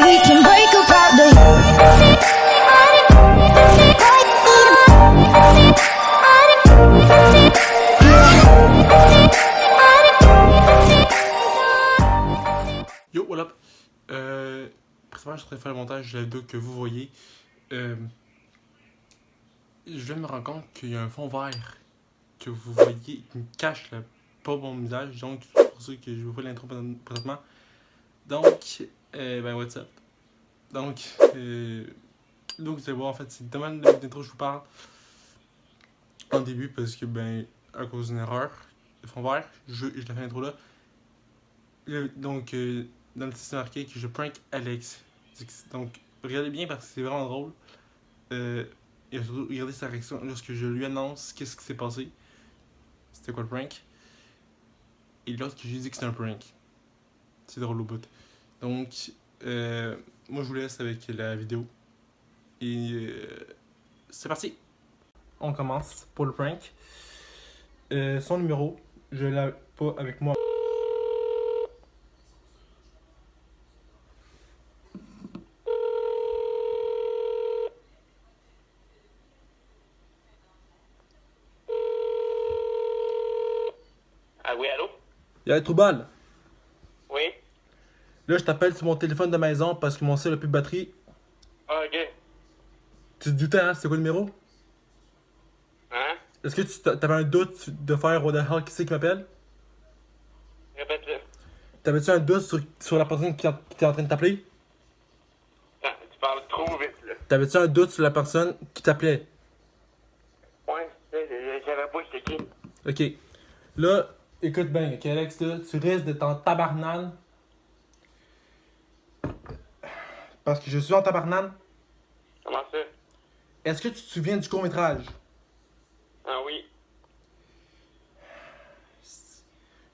we can break apart the Yo, what up? Précédemment, je suis en train de faire le montage de la vidéo que vous voyez. Je viens de me rendre compte qu'il y a un fond vert que vous voyez qui me cache pas mon visage. Donc, c'est pour ça que je vous fais l'intro présentement. Donc, ben, what's up? Donc, vous allez voir, en fait, c'est tellement de l'intro que je vous parle en début parce que, ben, à cause d'une erreur, le fond vert, je l'ai fait l'intro là. Donc, dans le titre marqué que je prank Alex. Donc, regardez bien parce que c'est vraiment drôle. Et surtout, regardez sa réaction lorsque je lui annonce qu'est-ce qui s'est passé. C'était quoi le prank. Et lorsque j'ai dit que c'était un prank. C'est drôle au bout. Donc, moi je vous laisse avec la vidéo. Et c'est parti! On commence pour le prank. Son numéro, je l'ai pas avec moi. Ah oui, allô? Y'a Troubal! Oui? Là, je t'appelle sur mon téléphone de maison parce que mon cell a plus de batterie. Ah, ok. Tu te doutais, hein? C'est quoi le numéro? Hein? Est-ce que tu t'avais un doute de faire what the hell, qui c'est qui m'appelle? Répète-le. T'avais-tu un doute sur la personne qui était en train de t'appeler? Ah, tu parles trop vite, là. T'avais-tu un doute sur la personne qui t'appelait? Ouais, je savais pas c'était qui. Ok. Là, écoute bien, ok Alex, là, tu risques d'être en tabarnane. Parce que je suis en tabarnane. Comment ça? Est-ce que tu te souviens du court-métrage? Ah oui.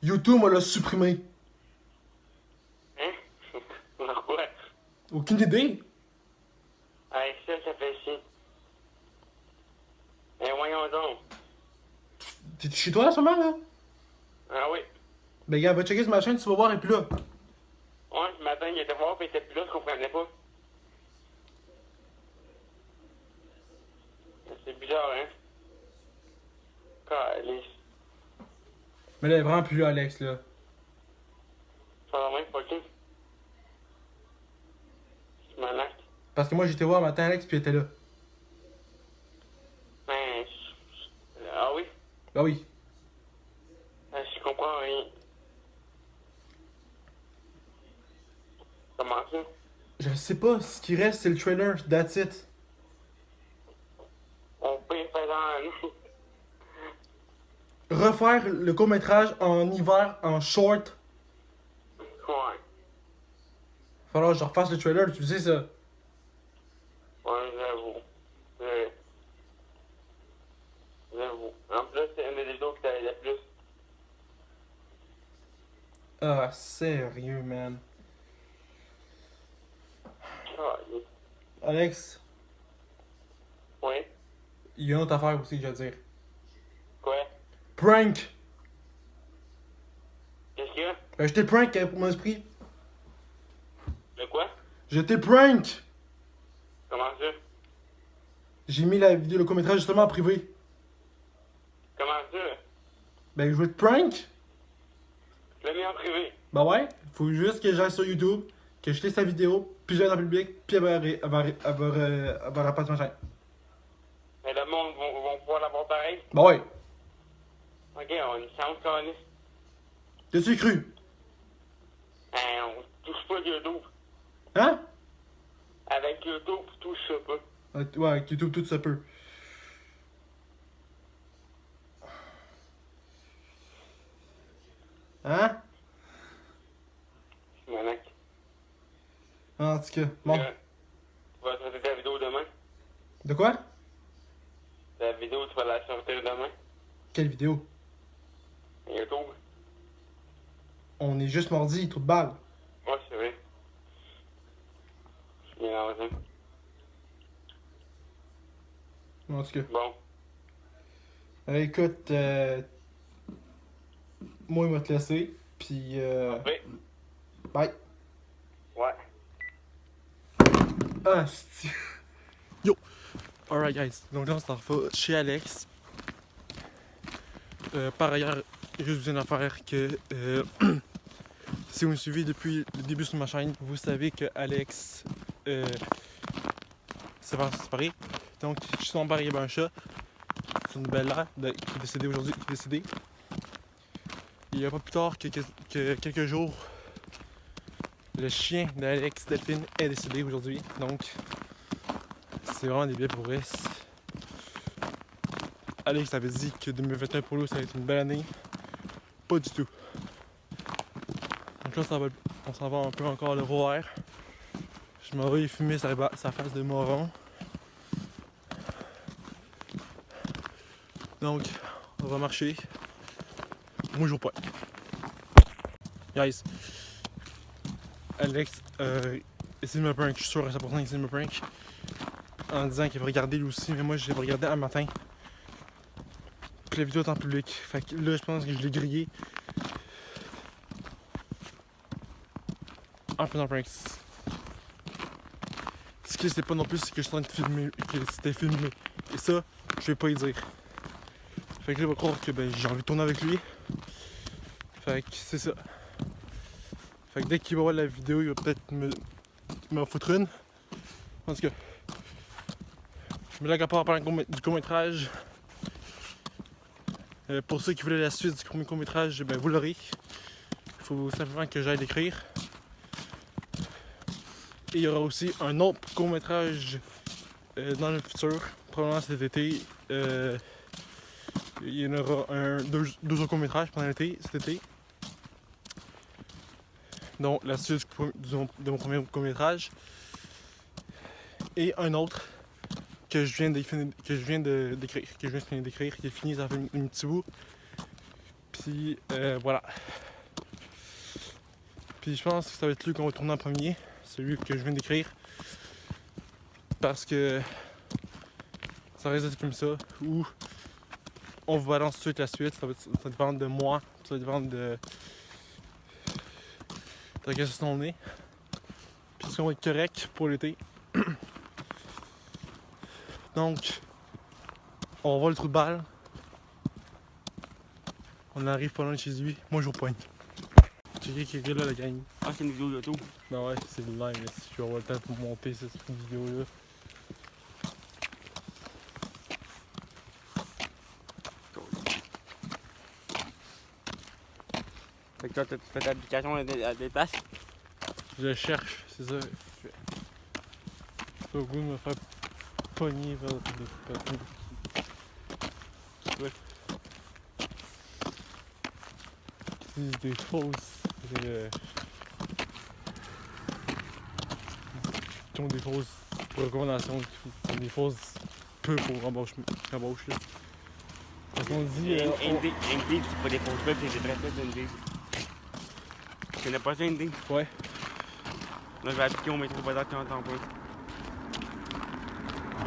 YouTube m'a l'a supprimé. Hein? Pourquoi? Aucune idée. Ah, ça fait chier. Eh, voyons donc. T'es chez toi là, ce moment, là? Ah oui. Ben, gars, va checker sur ma chaîne, tu vas voir, et puis là. Ouais, ce matin, il était mort, puis il était plus là, je comprenais pas. C'est bizarre, hein? Calice. Mais là, il est vraiment plus là, Alex, là. Ça va même pas qui? Je m'en acte. Parce que moi, j'étais voir matin, Alex, puis il était là. Ben, ah oui? Ah oui. Je comprends rien. Comment ça? Je sais pas, ce qui reste, c'est le trailer, that's it. On peut faire dans Refaire le court-métrage en hiver, en short. Ouais. Falloir que je refasse le trailer, tu sais ça. Ouais, j'avoue. J'avoue. En plus, c'est une des vidéos que t'as le plus. Ah, sérieux, man. Ah, Alex, oui. il y a une autre affaire aussi que je veux dire. Quoi? Prank! Qu'est-ce qu'il y a? Je t'ai prank pour mon esprit. De quoi? Je t'ai prank! Comment ça? J'ai mis la vidéo, le court-métrage justement en privé. Comment ça? Ben, je veux te prank? Je l'ai mis en privé. Ben ouais, faut juste que j'aille sur YouTube, que je lise ta vidéo, puis j'aille dans le public, puis elle va rapporter ma chaîne. Mais le monde vont pouvoir l'avoir pareil. Ben ouais, Ok, on a une chance qu'on est. t'as-tu cru? Hein, on touche pas YouTube. Hein? Avec YouTube, on touche ça pas. Ouais, avec YouTube, tout ça peut. Hein? Je m'en acte. En tout cas, bon. Tu vas sortir ta vidéo demain? De quoi? Ta vidéo, tu vas la sortir demain? Quelle vidéo? YouTube? On est juste mardi, trou de balle. Ouais, c'est vrai. Je suis bien dans le En tout cas. Bon. Écoute, moi, il va te laisser, puis Oui. bye. Ouais. Ah, c'est... Yo! Alright, guys. Donc là, on s'en va chez Alex. Par ailleurs, juste une affaire que... si vous me suivez depuis le début sur ma chaîne, vous savez que Alex s'est séparé. Donc, je suis son père, il y avait un chat. C'est une belle là, qui est décédé aujourd'hui, qui est décédé. Il n'y a pas plus tard que quelques jours, le chien d'Alex Delphine est décédé aujourd'hui. Donc, c'est vraiment des biens pour elle. Alex avait dit que 2021 pour lui, ça va être une belle année. Pas du tout. Donc là, on s'en va un peu encore le voir. Je m'en vais fumer sa face de moron. Donc, on va marcher. Moi, je joue pas. Guys, Alex essaie de me prank. Je suis sûr à 100% qu'il essaie de me prank. En disant qu'il va regarder lui aussi, mais moi, je l'ai regardé un matin. Puis la vidéo est en public. Fait que là, je pense que je l'ai grillé. En faisant prank. Ce que c'était pas non plus, c'est que je suis en train de filmer, que c'était filmé. Et ça, je vais pas y dire. Fait que là, il va croire que j'ai envie de tourner avec lui. Fait que c'est ça. Fait que dès qu'il va voir la vidéo, il va peut-être me foutre une. En tout cas. Mais là, quand on parle du court-métrage, pour ceux qui voulaient la suite du premier court-métrage, vous l'aurez. Il faut simplement que j'aille l'écrire. Et il y aura aussi un autre court-métrage dans le futur, probablement cet été. Il y en aura deux autres courts-métrages pendant l'été, cet été. Donc la suite de mon premier court-métrage. Et un autre que je viens de finir d'écrire, qui est fini, ça fait un petit bout. Puis voilà. Puis je pense que ça va être lui qu'on va tourner en premier, celui que je viens d'écrire. Parce que ça risque d'être comme ça, ou on vous balance tout de suite la suite, ça va dépendre de moi, ça va dépendre de la question on est. Puis ça va être correct pour l'été. Donc, on va voir le trou de balle. On arrive pas loin de chez lui. Moi, je vous poigne. Checker qui est là, la gang. Ah, c'est une vidéo YouTube. Non, ouais, c'est le live, mais si je vais avoir le temps pour monter cette vidéo-là. Fait que toi, tu fais ta application à des tâches. Je cherche, c'est ça. Pas au goût de me faire pogner vers des patins. Ouais. C'est des fausses. Qui ont des fausses recommandations, qui ont des fausses pubs pour embauche là. Parce qu'on dit. Indeed, c'est pas des fausses pubs, c'est des vraies pubs Indeed. Tu connais pas ça, Indeed? Ouais. Là, je vais appliquer au métro pas temps plein.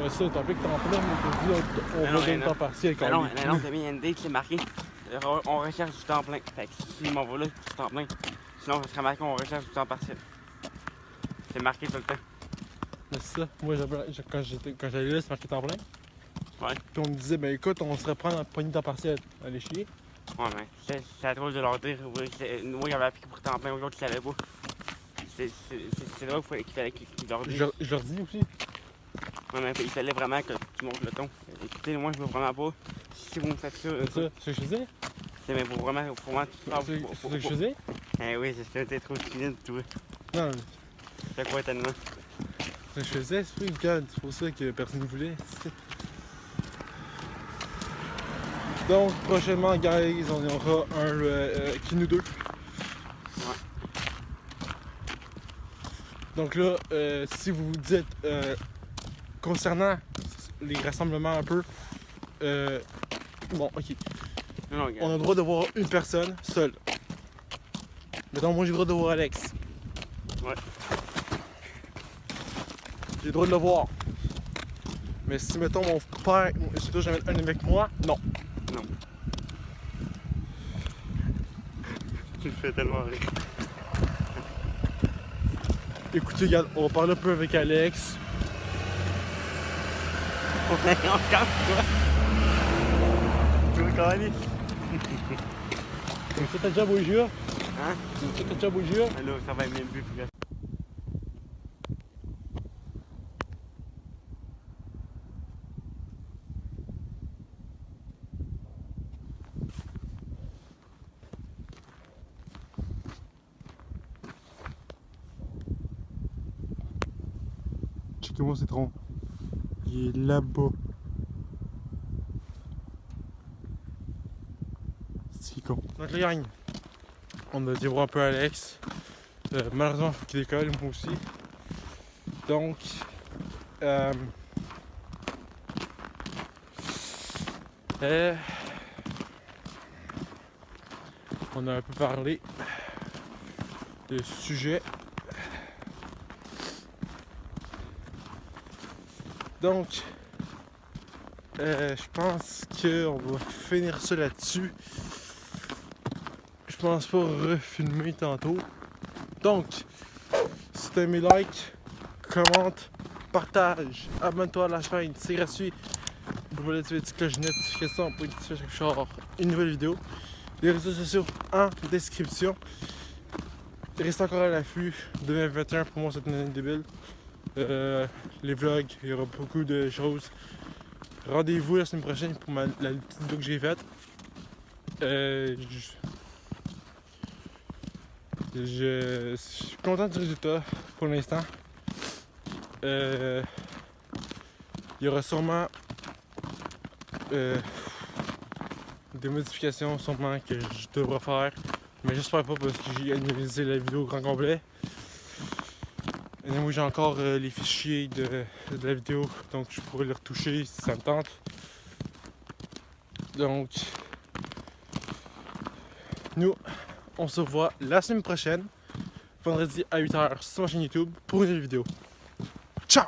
Ça, t'as plus que t'en plein, mais t'as dit on va donner le temps partiel quand même. Non, t'as mis Indeed, c'est marqué. On recherche du temps plein. Fait que si m'en va là, c'est du temps plein. Sinon, ça serait marqué on recherche du temps partiel. C'est marqué tout le temps. Mais c'est ça. Moi, quand j'allais là, c'est marqué temps plein. Ouais. Puis on me disait, écoute, on se reprend un poignée de temps partiel. Allez chier. Ouais, mais c'est à trop de leur dire. Moi, j'avais appliqué pour temps plein, aux autres, ils savaient pas. C'est là qu'il fallait qu'ils leur disent. Je leur dis aussi. Ouais, mais il fallait vraiment que tu montes le ton. Écoutez, moi, je veux vraiment pas. Si vous me faites ça. C'est ça, c'est ce que je faisais. C'est mais pour vraiment tu parles. C'est ce que je faisais. Eh oui, c'est ça, t'es trop timide, toi. Non, Fais quoi tellement? c'est ce que je faisais, c'est pas une code. C'est pour ça que personne ne voulait. Donc, prochainement, guys, on aura un qui nous deux. Ouais. Donc là, si vous vous dites concernant les rassemblements un peu, bon, ok. Non, On a le droit de voir une personne seule. Mettons, moi j'ai le droit de voir Alex. Ouais. J'ai le droit de le voir. Mais si, mettons, mon père, si toi j'amène un avec moi, non. Non. Tu me fais tellement rire. Écoutez, regarde, on va parler un peu avec Alex. On casse, toi. Tu veux coller? Tu fais ta job au jeu? Hein? Tu fais ta job au jeu? Là, ça va être même plus presque. Checkez-moi ce tronc. Il est là-bas. C'est con. Donc les gang, on a été voir un peu Alex. Malheureusement, il faut qu'il décolle, moi aussi. Donc, on a un peu parlé de sujet. Donc, je pense qu'on va finir ça là-dessus. Je pense pas refilmer tantôt. Donc, si t'as aimé, like, commente, partage, abonne-toi à la chaîne, c'est gratuit. Vous pouvez activer la petite cloche de notification pour une nouvelle vidéo. Les réseaux sociaux en description. Reste encore à l'affût. 2021 pour moi c'est une année débile. Les vlogs, il y aura beaucoup de choses. Rendez-vous la semaine prochaine pour la petite vidéo que j'ai faite. Je suis content du résultat pour l'instant. Il y aura sûrement des modifications sûrement que je devrais faire, mais j'espère pas parce que j'ai analysé la vidéo au grand complet. Et moi j'ai encore les fichiers de la vidéo, donc je pourrais les retoucher si ça me tente. Donc nous on se revoit la semaine prochaine, vendredi à 8h sur ma chaîne YouTube pour une nouvelle vidéo. Ciao!